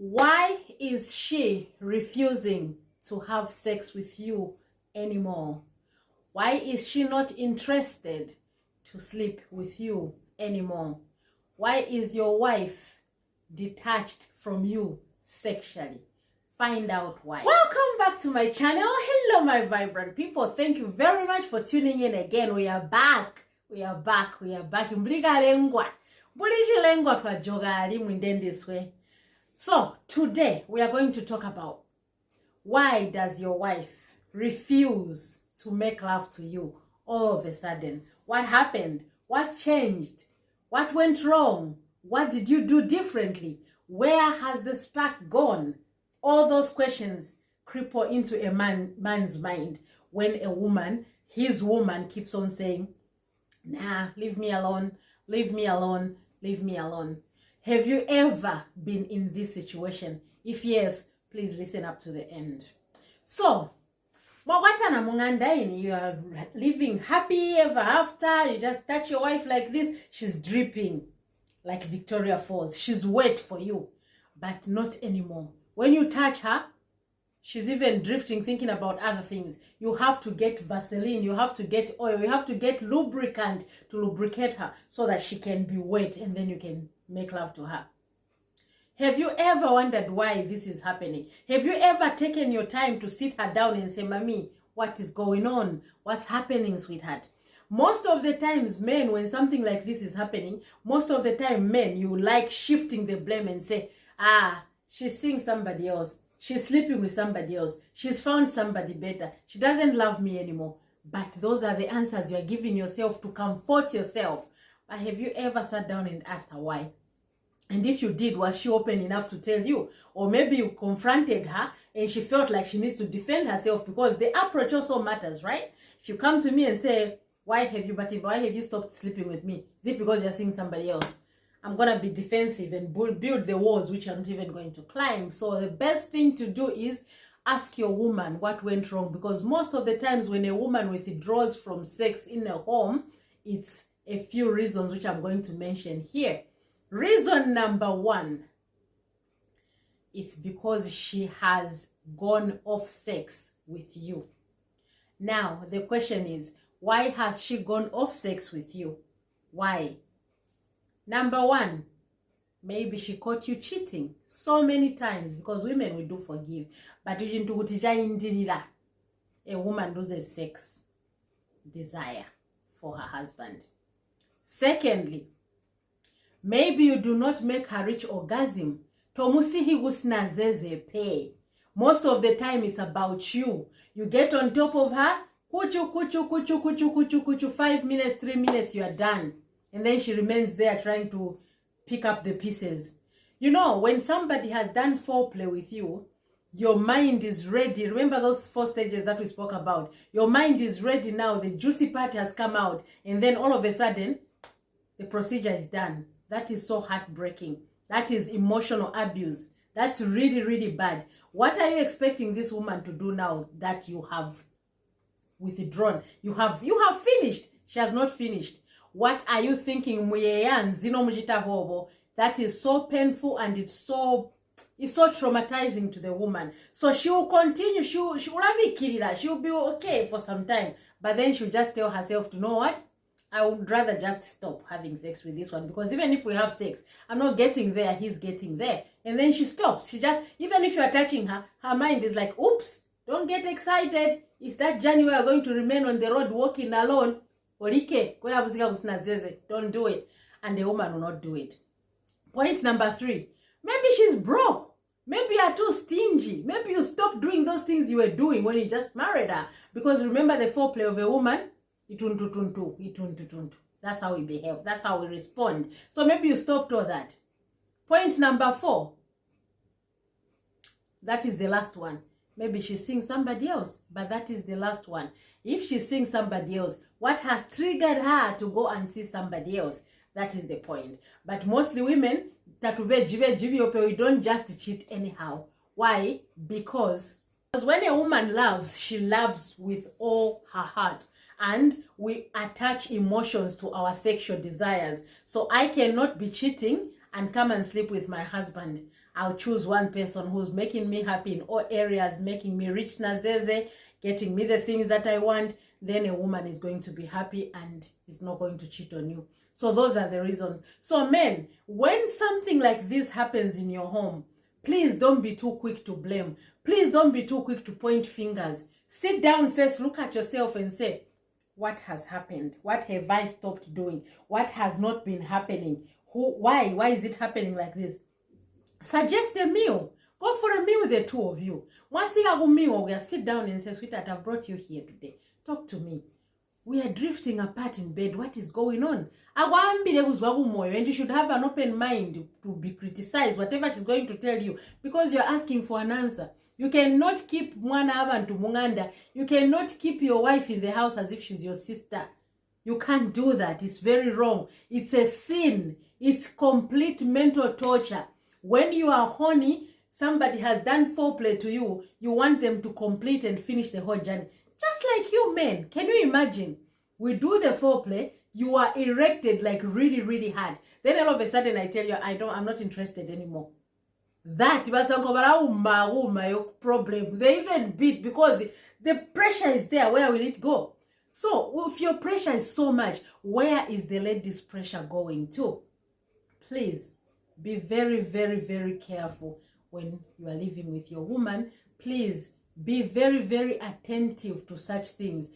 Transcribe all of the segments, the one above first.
Why is she refusing to have sex with you anymore? Why is she not interested to sleep with you anymore? Why is your wife detached from you sexually? Find out why. Welcome back to my channel. Hello, my vibrant people. Thank you very much for tuning in again. We are back. We are back. Mbliga lengwa. Buliji lengwa twa joga alimu in this way. So, today we are going to talk about why does your wife refuse to make love to you all of a sudden? What happened? What changed? What went wrong? What did you do differently? Where has the spark gone? All those questions cripple into a man's mind when a woman, his woman, keeps on saying, nah, leave me alone, leave me alone, leave me alone. Have you ever been in this situation? If yes, please listen up to the end. So, Mwagwatana mungandaini, you are living happy ever after. You just touch your wife like this. She's dripping like Victoria Falls. She's wet for you, but not anymore. When you touch her, she's even drifting, thinking about other things. You have to get Vaseline, you have to get oil, you have to get lubricant to lubricate her so that she can be wet and then you can make love to her. Have you ever wondered why this is happening? Have you ever taken your time to sit her down and say, Mommy, what is going on? What's happening, sweetheart? Most of the times, men, when something like this is happening, most of the time, men, you like shifting the blame and say, she's seeing somebody else. She's sleeping with somebody else. She's found somebody better. She doesn't love me anymore. But those are the answers you're giving yourself to comfort yourself. But have you ever sat down and asked her why? And if you did, was she open enough to tell you? Or maybe you confronted her and she felt like she needs to defend herself, because the approach also matters, right? If you come to me and say, why have you stopped sleeping with me? Is it because you're seeing somebody else? I'm going to be defensive and build the walls which I'm not even going to climb. So the best thing to do is ask your woman what went wrong, because most of the times when a woman withdraws from sex in a home, it's a few reasons which I'm going to mention here. Reason number one, it's because she has gone off sex with you. Now, the question is, why has she gone off sex with you? Why? Number one, maybe she caught you cheating so many times, because women, we do forgive. But a woman loses sex desire for her husband. Secondly, maybe you do not make her reach orgasm. Most of the time it's about you. You get on top of her, kuchu, 5 minutes, 3 minutes, you are done. And then she remains there trying to pick up the pieces. You know, when somebody has done foreplay with you, your mind is ready. Remember those 4 stages that we spoke about? Your mind is ready now. The juicy part has come out. And then all of a sudden, the procedure is done. That is so heartbreaking. That is emotional abuse. That's really, really bad. What are you expecting this woman to do now that you have withdrawn? You have finished. She has not finished. What are you thinking? That is so painful, and it's so traumatizing to the woman. So she will continue. She will be killed. She will be okay for some time, but then she'll just tell herself, to know what? I would rather just stop having sex with this one, because even if we have sex, I'm not getting there, he's getting there. And then she stops. She just, even if you are touching her, her mind is like, oops, don't get excited. It's that journey we are going to remain on the road walking alone. Don't do it. And the woman will not do it. Point number 3. Maybe she's broke. Maybe you're too stingy. Maybe you stopped doing those things you were doing when you just married her. Because remember, the foreplay of a woman, that's how we behave. That's how we respond. So maybe you stopped all that. Point number 4. That is the last one. Maybe she's seeing somebody else, but that is the last one. If she's seeing somebody else, what has triggered her to go and see somebody else? That is the point. But mostly women, we don't just cheat anyhow. Why? Because when a woman loves, she loves with all her heart. And we attach emotions to our sexual desires. So I cannot be cheating and come and sleep with my husband. I'll choose one person who's making me happy in all areas, making me rich, nazeze, getting me the things that I want. Then a woman is going to be happy and is not going to cheat on you. So those are the reasons. So men, when something like this happens in your home, please don't be too quick to blame. Please don't be too quick to point fingers. Sit down first, look at yourself and say, what has happened? What have I stopped doing? What has not been happening? Why is it happening like this? Suggest a meal. Go for a meal, the two of you. Once you have a meal, we'll sit down and say, sweetheart, I've brought you here today. Talk to me. We are drifting apart in bed. What is going on? And you should have an open mind to be criticized, whatever she's going to tell you, because you're asking for an answer. You cannot keep mwana to munganda. You cannot keep your wife in the house as if she's your sister. You can't do that. It's very wrong. It's a sin. It's complete mental torture. When you are horny, somebody has done foreplay to you, you want them to complete and finish the whole journey. Just like you men. Can you imagine? We do the foreplay, you are erected like really, really hard. Then all of a sudden I tell you, I'm not interested anymore. That was a problem. They even beat because the pressure is there. Where will it go? So if your pressure is so much, where is the lady's pressure going to? Please be very, very, very careful when you are living with your woman. Please be very, very attentive to such things.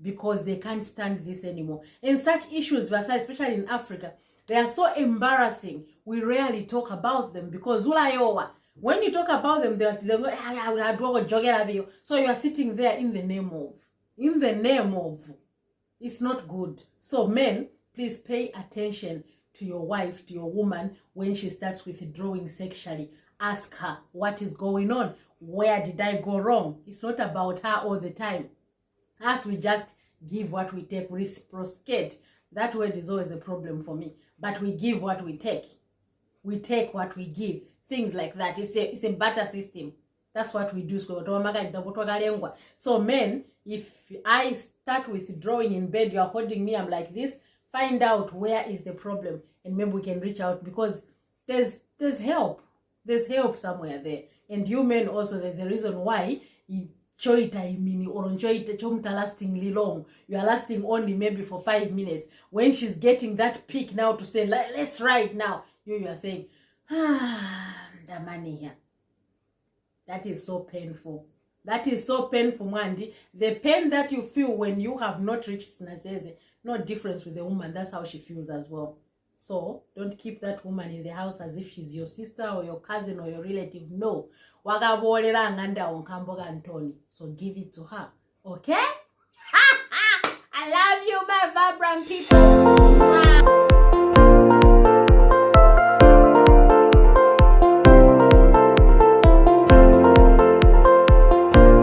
Because they can't stand this anymore. And such issues, especially in Africa, they are so embarrassing. We rarely talk about them because when you talk about them, they're going, so you are sitting there in the name of. It's not good. So men, please pay attention to your wife, to your woman, when she starts withdrawing sexually. Ask her, what is going on? Where did I go wrong? It's not about her all the time. As we just give what we take, reciprocate. That word is always a problem for me. But we give what we take. We take what we give. Things like that. It's a barter system. That's what we do. So men, if I start withdrawing in bed, you're holding me, I'm like this, find out where is the problem. And maybe we can reach out because there's help. There's help somewhere there. And you men also, there's a reason why you lastingly long. You are lasting only maybe for 5 minutes. When she's getting that peak now to say, let's ride now, you are saying, the money here. That is so painful. That is so painful, Mandy. The pain that you feel when you have not reached Snateze, no difference with the woman. That's how she feels as well. So don't keep that woman in the house as if she's your sister or your cousin or your relative. No. So give it to her. Okay? I love you, my vibrant people.